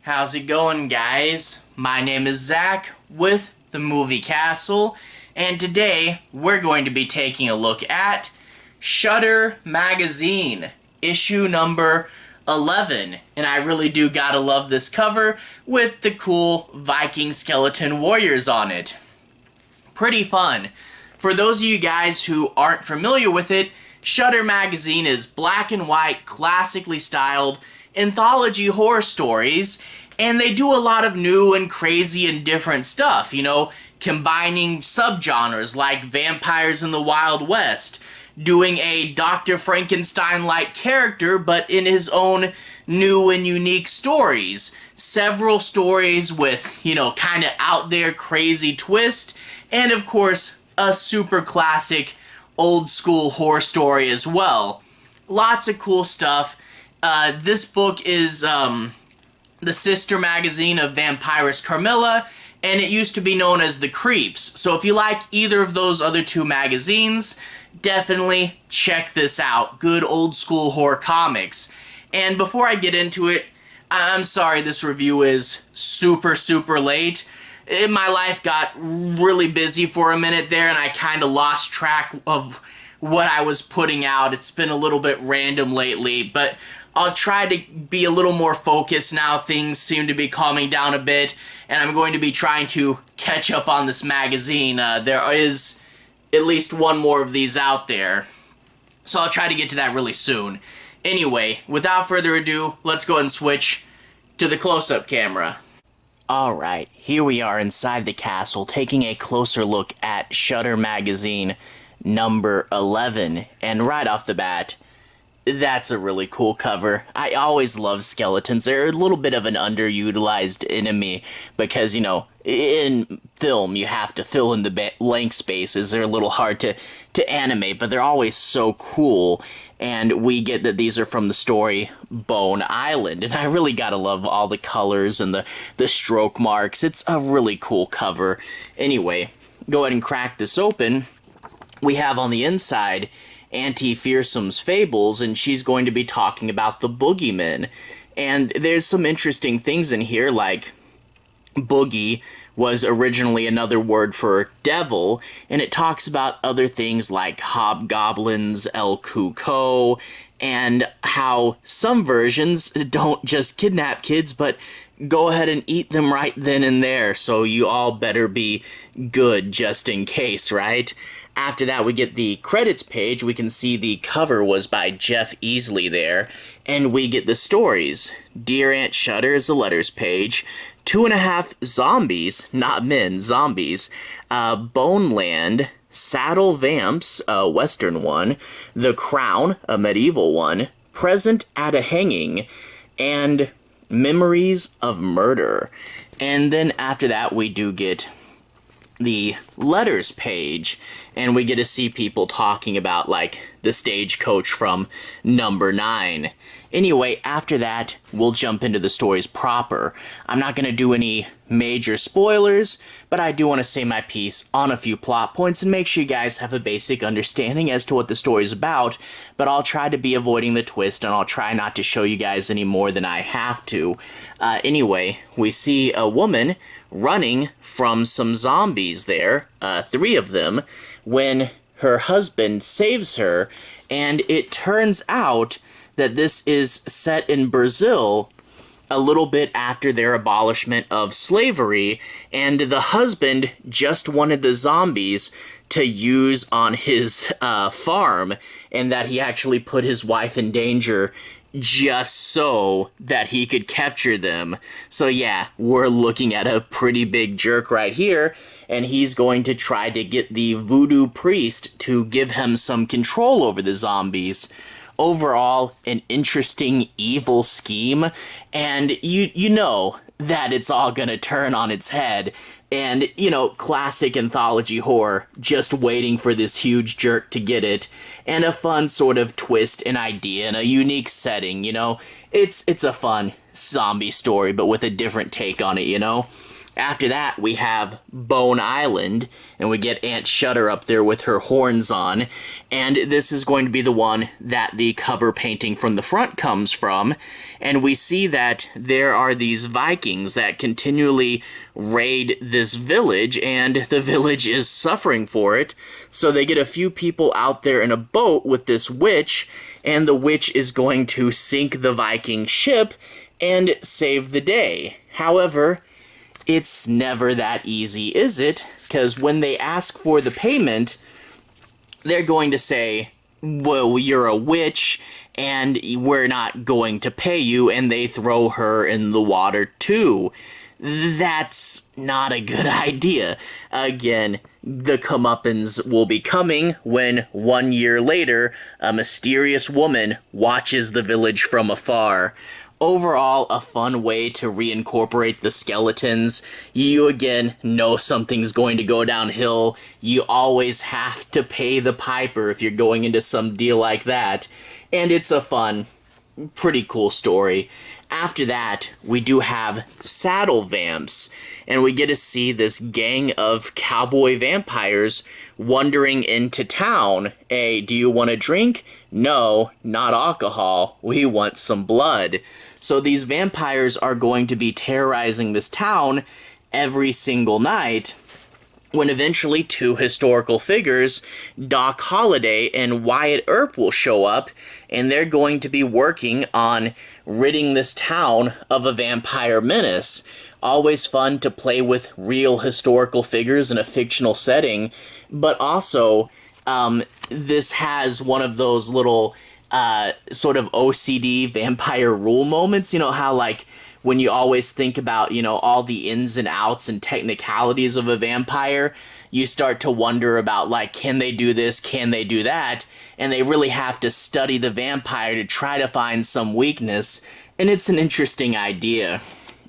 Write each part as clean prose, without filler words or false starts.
How's it going, guys? My name is Zach with the Movie Castle, and today we're going to be taking a look at Shudder Magazine, issue number 11. And I really do gotta love this cover with the cool Viking skeleton warriors on it. Pretty fun. For those of you guys who aren't familiar with it, Shudder Magazine is black and white, classically styled anthology horror stories, and they do a lot of new and crazy and different stuff, combining subgenres like vampires in the Wild West, doing a Dr. Frankenstein-like character but in his own new and unique stories. Several stories with, kind of out there crazy twist, and of course, a super classic old school horror story as well. Lots of cool stuff. This book is the sister magazine of Vampiress Carmilla, and it used to be known as the Creeps. So if you like either of those other two magazines, definitely check this out. Good old school horror comics. And before I get into it, I'm sorry this review is super late. My life got really busy for a minute there, and I kind of lost track of what I was putting out. It's been a little bit random lately, but I'll try to be a little more focused now. Things seem to be calming down a bit, and I'm going to be trying to catch up on this magazine. There is at least one more of these out there, so I'll try to get to that really soon. Anyway, without further ado, let's go ahead and switch to the close-up camera. Alright, here we are inside the castle, taking a closer look at Shudder Magazine number 11, and right off the bat, that's a really cool cover. I always love skeletons. They're a little bit of an underutilized enemy because, in film you have to fill in the blank spaces. They're a little hard to animate, but they're always so cool. And we get that these are from the story Bone Island, and I really gotta love all the colors and the stroke marks. It's a really cool cover. Anyway, go ahead and crack this open. We have on the inside Auntie Fearsome's Fables, and she's going to be talking about the boogeymen. And there's some interesting things in here, like boogie was originally another word for devil, and it talks about other things like hobgoblins, El Cuco, and how some versions don't just kidnap kids, but go ahead and eat them right then and there, so you all better be good just in case, right? After that, we get the credits page. We can see the cover was by Jeff Easley there, and we get the stories. Dear Aunt Shudder is the letters page. 2.5 zombies, not men, zombies. Boneland, Saddle Vamps, a western one. The Crown, a medieval one. Present at a Hanging, and Memories of Murder. And then after that, we do get the letters page, and we get to see people talking about, like, the stagecoach from number 9. Anyway, after that, we'll jump into the stories proper. I'm not going to do any major spoilers, but I do want to say my piece on a few plot points and make sure you guys have a basic understanding as to what the story's about, but I'll try to be avoiding the twist, and I'll try not to show you guys any more than I have to. Anyway, we see a woman running from some zombies there, 3 of them, when her husband saves her, and it turns out that this is set in Brazil a little bit after their abolishment of slavery, and the husband just wanted the zombies to use on his farm, and that he actually put his wife in danger just so that he could capture them. So yeah, we're looking at a pretty big jerk right here, and he's going to try to get the voodoo priest to give him some control over the zombies. Overall, an interesting evil scheme, and you know that it's all gonna turn on its head. And, classic anthology horror, just waiting for this huge jerk to get it, and a fun sort of twist and idea and a unique setting, It's a fun zombie story, but with a different take on it, After that, we have Bone Island, and we get Aunt Shudder up there with her horns on, and this is going to be the one that the cover painting from the front comes from, and we see that there are these Vikings that continually raid this village, and the village is suffering for it, so they get a few people out there in a boat with this witch, and the witch is going to sink the Viking ship and save the day. However, it's never that easy, is it? Because when they ask for the payment, they're going to say, well, you're a witch, and we're not going to pay you, and they throw her in the water too. That's not a good idea. Again, the comeuppance will be coming when 1 year later, a mysterious woman watches the village from afar. Overall, a fun way to reincorporate the skeletons. You, again, know something's going to go downhill. You always have to pay the piper if you're going into some deal like that. And it's a fun, pretty cool story. After that, we do have Saddle Vamps, and we get to see this gang of cowboy vampires wandering into town. Hey, do you want a drink? No, not alcohol. We want some blood. So these vampires are going to be terrorizing this town every single night, when eventually two historical figures, Doc Holliday and Wyatt Earp, will show up, and they're going to be working on ridding this town of a vampire menace. Always fun to play with real historical figures in a fictional setting, but also, this has one of those little, sort of OCD vampire rule moments. You know how, like, when you always think about, you know, all the ins and outs and technicalities of a vampire, you start to wonder about, like, can they do this, can they do that? And they really have to study the vampire to try to find some weakness, and it's an interesting idea.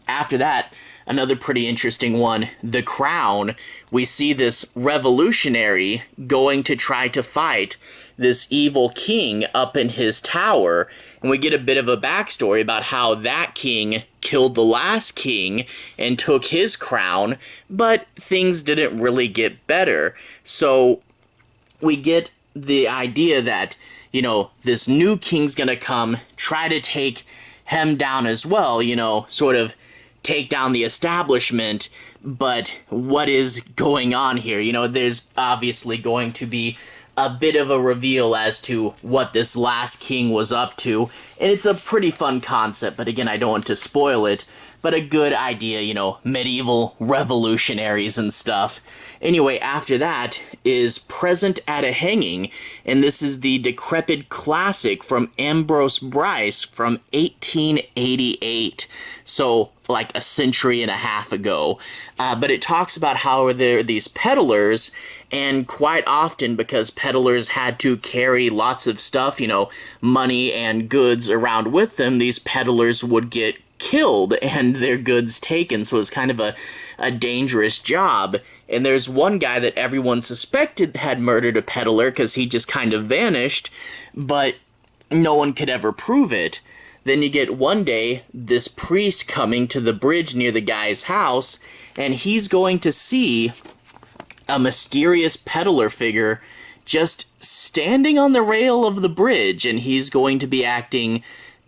After that, another pretty interesting one, The Crown. We see this revolutionary going to try to fight this evil king up in his tower, and we get a bit of a backstory about how that king killed the last king and took his crown, but things didn't really get better. So we get the idea that, you know, this new king's gonna come, try to take him down as well, you know, sort of take down the establishment, but what is going on here? You know, there's obviously going to be a bit of a reveal as to what this last king was up to, and it's a pretty fun concept, but again, I don't want to spoil it, but a good idea, you know, medieval revolutionaries and stuff. Anyway, after that is Present at a Hanging, and this is the decrepit classic from Ambrose Bierce from 1888. So, like a century and a half ago. But it talks about how there are these peddlers, and quite often, because peddlers had to carry lots of stuff, you know, money and goods around with them, these peddlers would get killed and their goods taken, so it was kind of a dangerous job. And there's one guy that everyone suspected had murdered a peddler because he just kind of vanished, but no one could ever prove it. Then you get one day this priest coming to the bridge near the guy's house, and he's going to see a mysterious peddler figure just standing on the rail of the bridge, and he's going to be acting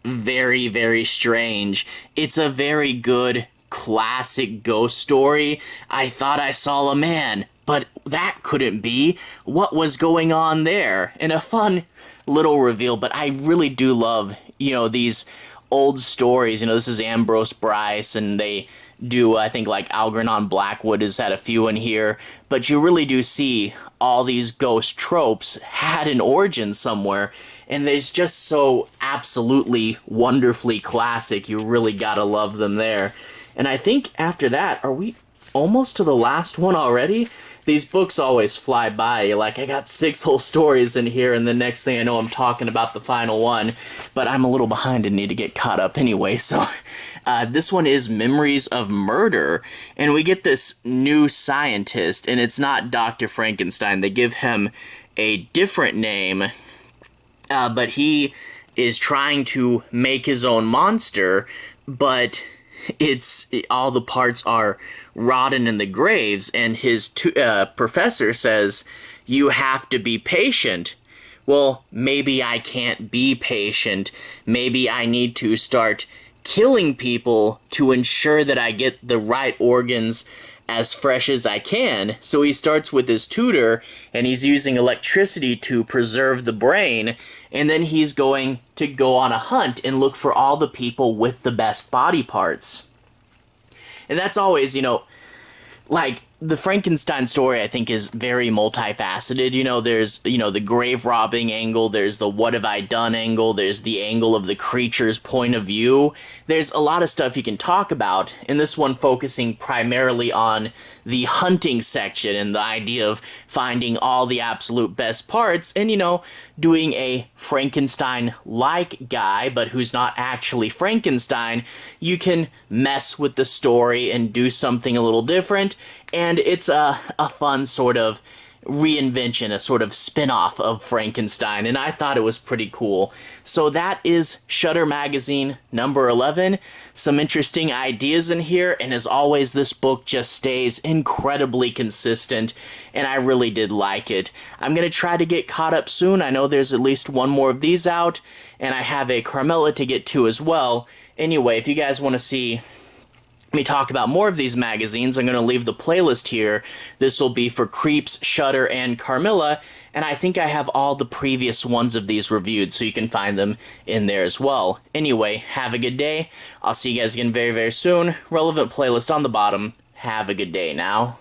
very, very strange. It's a very good classic ghost story. I thought I saw a man, but that couldn't be. What was going on there? And a fun little reveal, but I really do love, you know, these old stories. You know, this is Ambrose Bierce, and they do, I think, like Algernon Blackwood has had a few in here, but you really do see all these ghost tropes had an origin somewhere, and they're just so absolutely wonderfully classic. You really gotta love them there. And I think after that, are we almost to the last one already? These books always fly by. You're like, I got 6 whole stories in here, and the next thing I know, I'm talking about the final one. But I'm a little behind and need to get caught up anyway. So this one is Memories of Murder. And we get this new scientist, and it's not Dr. Frankenstein. They give him a different name, but he is trying to make his own monster, but all the parts are rotten in the graves, and his professor says, you have to be patient. Well, maybe I can't be patient. Maybe I need to start killing people to ensure that I get the right organs as fresh as I can. So he starts with his tutor, and he's using electricity to preserve the brain, and then he's going to go on a hunt and look for all the people with the best body parts. And that's always, like, the Frankenstein story, I think, is very multifaceted. There's, the grave robbing angle, there's the what have I done angle, there's the angle of the creature's point of view. There's a lot of stuff you can talk about, and this one focusing primarily on the hunting section and the idea of finding all the absolute best parts and, doing a Frankenstein-like guy, but who's not actually Frankenstein. You can mess with the story and do something a little different, and it's a fun sort of reinvention, a sort of spin-off of Frankenstein, and I thought it was pretty cool. So that is Shudder Magazine number 11. Some interesting ideas in here, and as always, this book just stays incredibly consistent, and I really did like it. I'm going to try to get caught up soon. I know there's at least one more of these out, and I have a Carmilla to get to as well. Anyway, if you guys want to see me talk about more of these magazines, I'm going to leave the playlist here. This will be for Creeps, Shudder, and Carmilla, and I think I have all the previous ones of these reviewed, so you can find them in there as well. Anyway, have a good day. I'll see you guys again very, very soon. Relevant playlist on the bottom. Have a good day now.